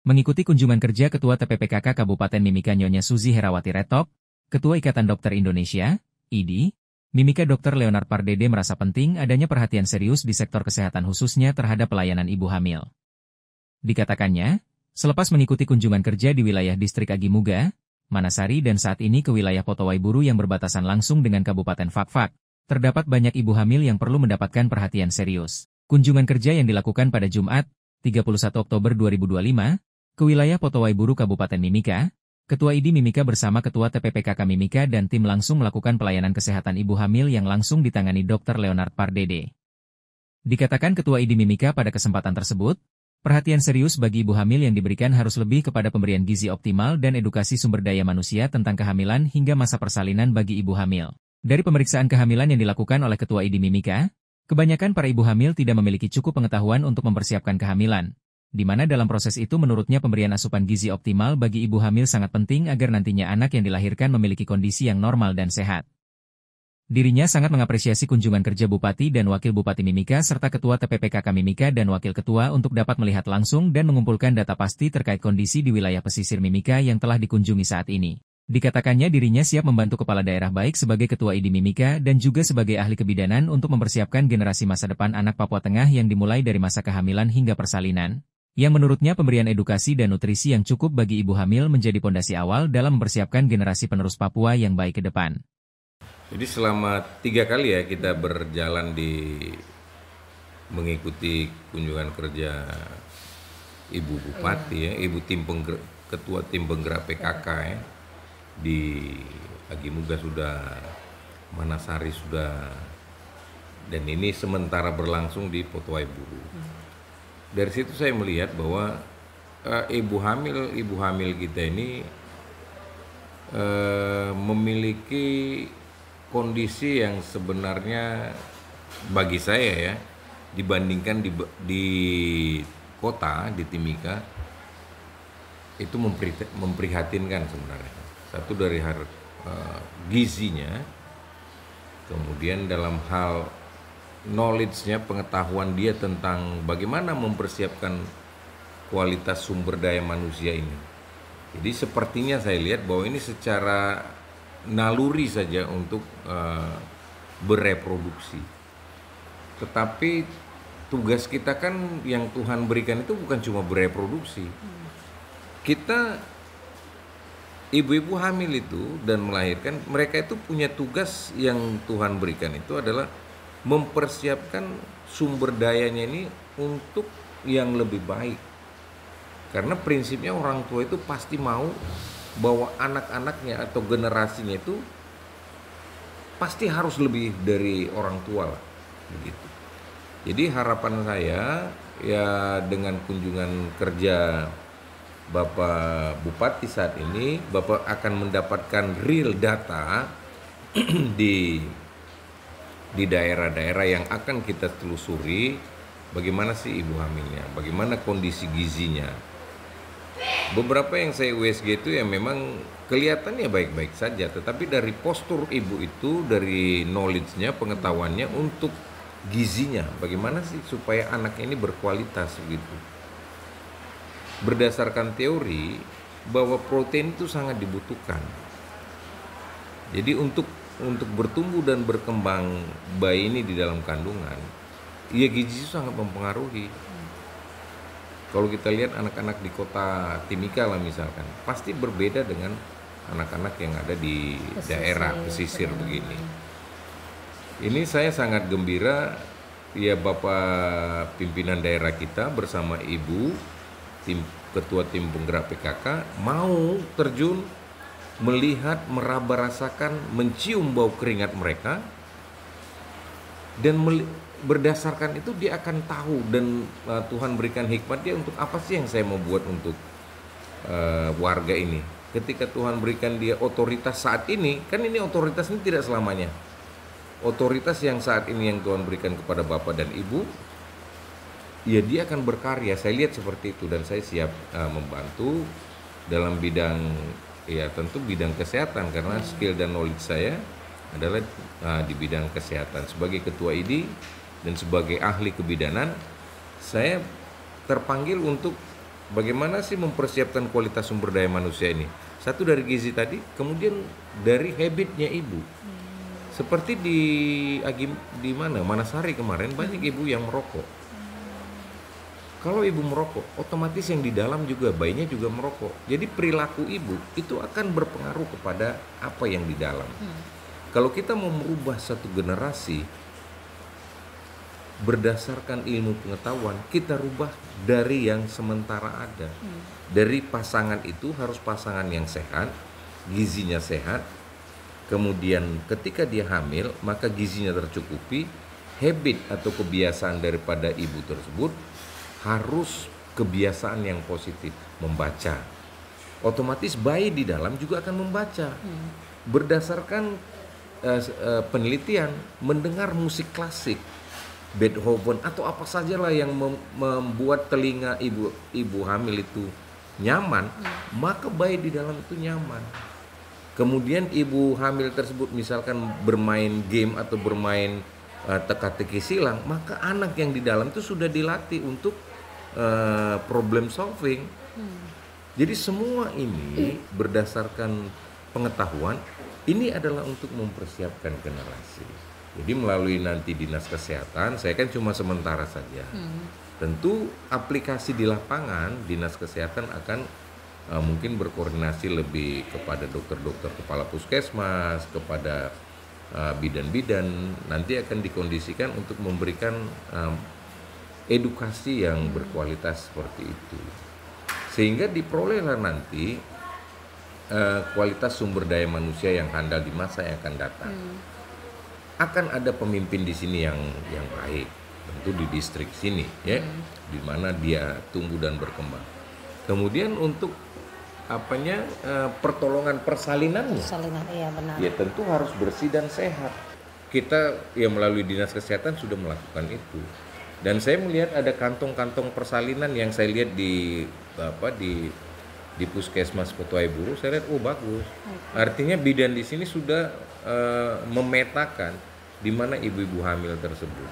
Mengikuti kunjungan kerja Ketua TPPKK Kabupaten Mimika Nyonya Suzy Herawati Retop, Ketua Ikatan Dokter Indonesia, IDI, Mimika Dr. Leonard Pardede merasa penting adanya perhatian serius di sektor kesehatan khususnya terhadap pelayanan ibu hamil. Dikatakannya, selepas mengikuti kunjungan kerja di wilayah distrik Agimuga, Manasari dan saat ini ke wilayah Potowai Buru yang berbatasan langsung dengan Kabupaten Fakfak, terdapat banyak ibu hamil yang perlu mendapatkan perhatian serius. Kunjungan kerja yang dilakukan pada Jumat, 31 Oktober 2025, ke wilayah Potowai Buru Kabupaten Mimika, Ketua IDI Mimika bersama Ketua TPPKK Mimika dan tim langsung melakukan pelayanan kesehatan ibu hamil yang langsung ditangani Dr. Leonard Pardede. Dikatakan Ketua IDI Mimika pada kesempatan tersebut, perhatian serius bagi ibu hamil yang diberikan harus lebih kepada pemberian gizi optimal dan edukasi sumber daya manusia tentang kehamilan hingga masa persalinan bagi ibu hamil. Dari pemeriksaan kehamilan yang dilakukan oleh Ketua IDI Mimika, kebanyakan para ibu hamil tidak memiliki cukup pengetahuan untuk mempersiapkan kehamilan, di mana dalam proses itu menurutnya pemberian asupan gizi optimal bagi ibu hamil sangat penting agar nantinya anak yang dilahirkan memiliki kondisi yang normal dan sehat. Dirinya sangat mengapresiasi kunjungan kerja Bupati dan Wakil Bupati Mimika serta Ketua TPPKK Mimika dan Wakil Ketua untuk dapat melihat langsung dan mengumpulkan data pasti terkait kondisi di wilayah pesisir Mimika yang telah dikunjungi saat ini. Dikatakannya dirinya siap membantu kepala daerah baik sebagai Ketua IDI Mimika dan juga sebagai ahli kebidanan untuk mempersiapkan generasi masa depan anak Papua Tengah yang dimulai dari masa kehamilan hingga persalinan, yang menurutnya pemberian edukasi dan nutrisi yang cukup bagi ibu hamil menjadi pondasi awal dalam mempersiapkan generasi penerus Papua yang baik ke depan. Jadi selama 3 kali ya kita berjalan mengikuti kunjungan kerja Ibu Bupati ya, Ketua Tim Penggerak PKK ya, di Agimuga sudah, Manasari sudah, dan ini sementara berlangsung di Potowai Buru. Dari situ saya melihat bahwa ibu hamil kita ini memiliki kondisi yang sebenarnya bagi saya ya, dibandingkan di kota, di Timika, itu memprihatinkan sebenarnya. Satu dari gizinya, kemudian dalam hal knowledge-nya, pengetahuan dia tentang bagaimana mempersiapkan kualitas sumber daya manusia ini. Jadi sepertinya saya lihat bahwa ini secara naluri saja untuk bereproduksi. Tetapi tugas kita kan yang Tuhan berikan itu bukan cuma bereproduksi. Kita ibu-ibu hamil itu dan melahirkan, mereka itu punya tugas yang Tuhan berikan itu adalah mempersiapkan sumber dayanya ini untuk yang lebih baik. Karena prinsipnya orang tua itu pasti mau bahwa anak-anaknya atau generasinya itu pasti harus lebih dari orang tua lah, begitu. Jadi harapan saya ya dengan kunjungan kerja Bapak Bupati saat ini, Bapak akan mendapatkan real data di daerah-daerah yang akan kita telusuri, bagaimana sih ibu hamilnya, bagaimana kondisi gizinya. Beberapa yang saya USG itu ya memang kelihatannya baik-baik saja, tetapi dari postur ibu itu, dari knowledge-nya, pengetahuannya untuk gizinya, bagaimana sih supaya anaknya ini berkualitas begitu. Berdasarkan teori bahwa protein itu sangat dibutuhkan. Jadi untuk bertumbuh dan berkembang bayi ini di dalam kandungan, ya gizi itu sangat mempengaruhi. Kalau kita lihat anak-anak di kota Timika lah misalkan, pasti berbeda dengan anak-anak yang ada di daerah pesisir begini. Ini saya sangat gembira ya Bapak pimpinan daerah kita bersama Ibu Ketua Tim Penggerak PKK mau terjun, melihat, meraba rasakan, mencium bau keringat mereka, dan berdasarkan itu dia akan tahu dan Tuhan berikan hikmat dia untuk apa sih yang saya mau buat untuk warga ini. Ketika Tuhan berikan dia otoritas saat ini, kan ini otoritas ini tidak selamanya. Otoritas yang saat ini yang Tuhan berikan kepada Bapak dan Ibu, ya dia akan berkarya. Saya lihat seperti itu dan saya siap membantu dalam bidang, ya tentu bidang kesehatan, karena skill dan knowledge saya adalah di bidang kesehatan. Sebagai Ketua IDI dan sebagai ahli kebidanan, saya terpanggil untuk bagaimana sih mempersiapkan kualitas sumber daya manusia ini? Satu dari gizi tadi, kemudian dari habitnya ibu. Seperti di mana? Manasari kemarin banyak ibu yang merokok. Kalau ibu merokok, otomatis yang di dalam juga bayinya juga merokok. Jadi perilaku ibu itu akan berpengaruh kepada apa yang di dalam. Kalau kita mau merubah satu generasi berdasarkan ilmu pengetahuan, kita rubah dari yang sementara ada. Dari pasangan itu harus pasangan yang sehat, gizinya sehat. Kemudian ketika dia hamil, maka gizinya tercukupi. Habit atau kebiasaan daripada ibu tersebut harus kebiasaan yang positif, membaca. Otomatis bayi di dalam juga akan membaca. Berdasarkan penelitian, mendengar musik klasik, Beethoven atau apa sajalah yang membuat telinga ibu hamil itu nyaman, maka bayi di dalam itu nyaman. Kemudian ibu hamil tersebut misalkan bermain game atau bermain teka-teki silang, maka anak yang di dalam itu sudah dilatih untuk problem solving. Jadi semua ini berdasarkan pengetahuan, ini adalah untuk mempersiapkan generasi. Jadi melalui nanti Dinas Kesehatan, saya kan cuma sementara saja. Tentu aplikasi di lapangan, Dinas Kesehatan akan mungkin berkoordinasi lebih kepada dokter-dokter kepala puskesmas, kepada bidan-bidan, nanti akan dikondisikan untuk memberikan edukasi yang berkualitas seperti itu. Sehingga diperolehlah nanti kualitas sumber daya manusia yang handal di masa yang akan datang. Akan ada pemimpin di sini yang baik, tentu di distrik sini ya, di mana dia tumbuh dan berkembang. Kemudian untuk pertolongan persalinannya, iya benar. Ya tentu harus bersih dan sehat. Kita yang melalui Dinas Kesehatan sudah melakukan itu. Dan saya melihat ada kantong-kantong persalinan yang saya lihat di puskesmas Petuai Buru, saya lihat bagus. Artinya bidan di sini sudah memetakan di mana ibu-ibu hamil tersebut.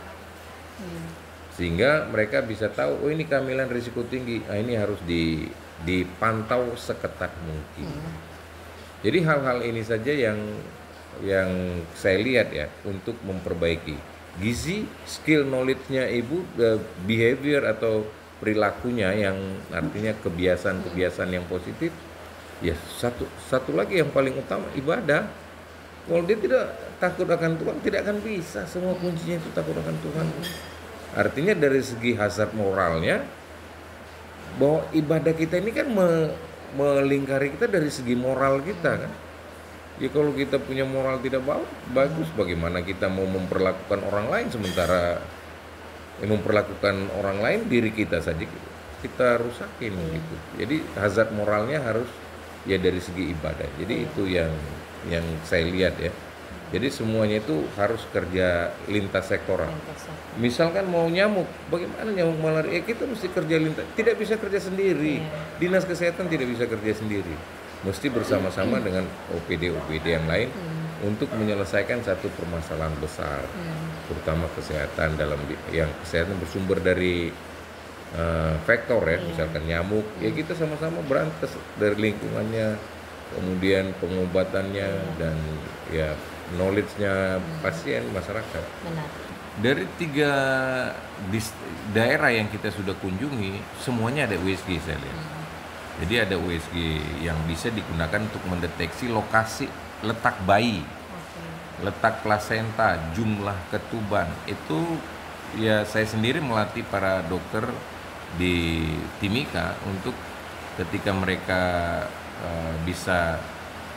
Sehingga mereka bisa tahu, ini kehamilan risiko tinggi, ini harus dipantau seketat mungkin. Jadi hal-hal ini saja yang saya lihat ya untuk memperbaiki gizi, skill knowledge-nya ibu, behavior atau perilakunya yang artinya kebiasaan-kebiasaan yang positif. Ya satu lagi yang paling utama, ibadah. Kalau dia tidak takut akan Tuhan, tidak akan bisa. Semua kuncinya itu takut akan Tuhan. Artinya dari segi hazard moralnya, bahwa ibadah kita ini kan melingkari kita dari segi moral kita kan. Ya kalau kita punya moral tidak bagus, bagaimana kita mau memperlakukan orang lain, sementara memperlakukan orang lain diri kita saja kita rusakin gitu. Jadi hazard moralnya harus ya dari segi ibadah. Jadi itu yang saya lihat ya. Jadi semuanya itu harus kerja lintas sektoral. Misalkan mau nyamuk, bagaimana nyamuk malaria? Kita mesti kerja lintas, tidak bisa kerja sendiri. Dinas Kesehatan tidak bisa kerja sendiri. Mesti bersama-sama dengan OPD yang lain untuk menyelesaikan satu permasalahan besar, terutama kesehatan yang kesehatan bersumber dari faktor ya, misalkan nyamuk, ya kita sama-sama berantas dari lingkungannya, kemudian pengobatannya dan ya knowledge-nya pasien masyarakat. Benar. Dari 3 daerah yang kita sudah kunjungi, semuanya ada USG saya lihat. Jadi ada USG yang bisa digunakan untuk mendeteksi lokasi letak bayi, letak plasenta, jumlah ketuban. Itu ya saya sendiri melatih para dokter di Timika untuk ketika mereka bisa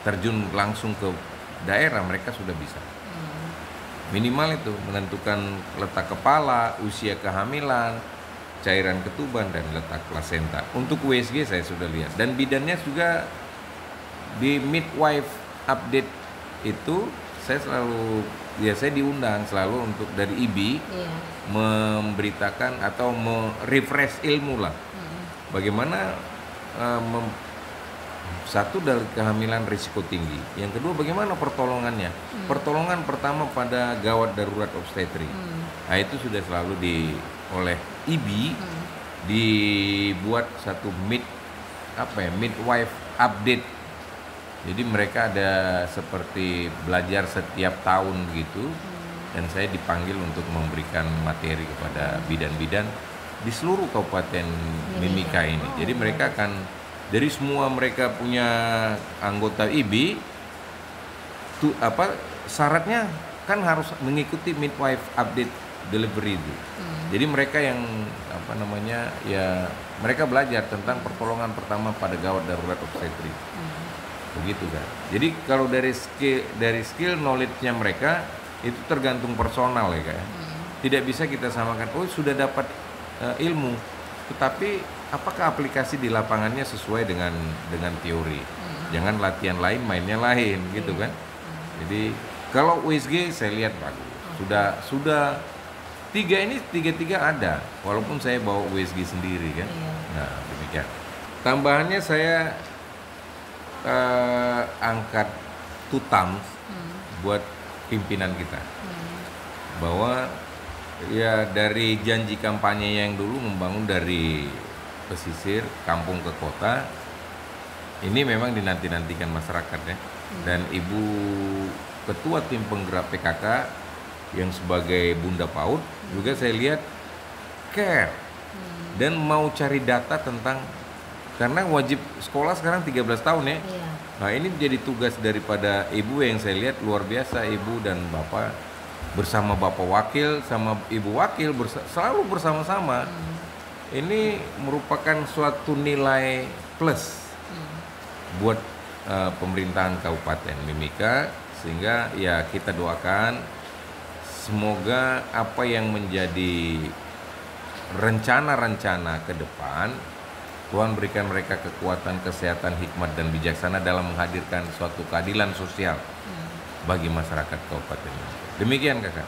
terjun langsung ke daerah, mereka sudah bisa. Minimal itu menentukan letak kepala, usia kehamilan, cairan ketuban dan letak plasenta. Untuk USG saya sudah lihat, dan bidannya juga di midwife update itu saya diundang selalu untuk dari IBI memberitakan atau refresh ilmu lah. Bagaimana satu dari kehamilan risiko tinggi, yang kedua bagaimana pertolongannya. Pertolongan pertama pada gawat darurat obstetri. Nah itu sudah selalu oleh IBI dibuat satu midwife update. Jadi mereka ada seperti belajar setiap tahun gitu, dan saya dipanggil untuk memberikan materi kepada bidan-bidan di seluruh Kabupaten Mimika ini. Jadi mereka akan dari semua mereka punya anggota IBI syaratnya kan harus mengikuti midwife update delivery itu. Jadi mereka yang ya mereka belajar tentang pertolongan pertama pada gawat darurat obstetrik. Begitu kan. Jadi kalau dari skill knowledge-nya mereka itu tergantung personal ya kan. Tidak bisa kita samakan sudah dapat ilmu, tetapi apakah aplikasi di lapangannya sesuai dengan teori. Jangan latihan lain mainnya lain gitu kan. Jadi kalau USG saya lihat bagus. Sudah tiga ada, walaupun saya bawa USG sendiri kan. Nah, demikian. Tambahannya saya angkat tutam buat pimpinan kita, bahwa ya dari janji kampanye yang dulu membangun dari pesisir kampung ke kota, ini memang dinanti-nantikan masyarakat ya. Dan Ibu Ketua Tim Penggerak PKK yang sebagai Bunda PAUD juga saya lihat care dan mau cari data tentang, karena wajib sekolah sekarang 13 tahun ya. Nah ini menjadi tugas daripada Ibu yang saya lihat luar biasa, Ibu dan Bapak bersama Bapak Wakil sama Ibu Wakil selalu bersama-sama. Ini merupakan suatu nilai plus buat pemerintahan Kabupaten Mimika, sehingga ya kita doakan semoga apa yang menjadi rencana-rencana ke depan, Tuhan berikan mereka kekuatan, kesehatan, hikmat, dan bijaksana dalam menghadirkan suatu keadilan sosial bagi masyarakat Kabupaten. Demikian kakak.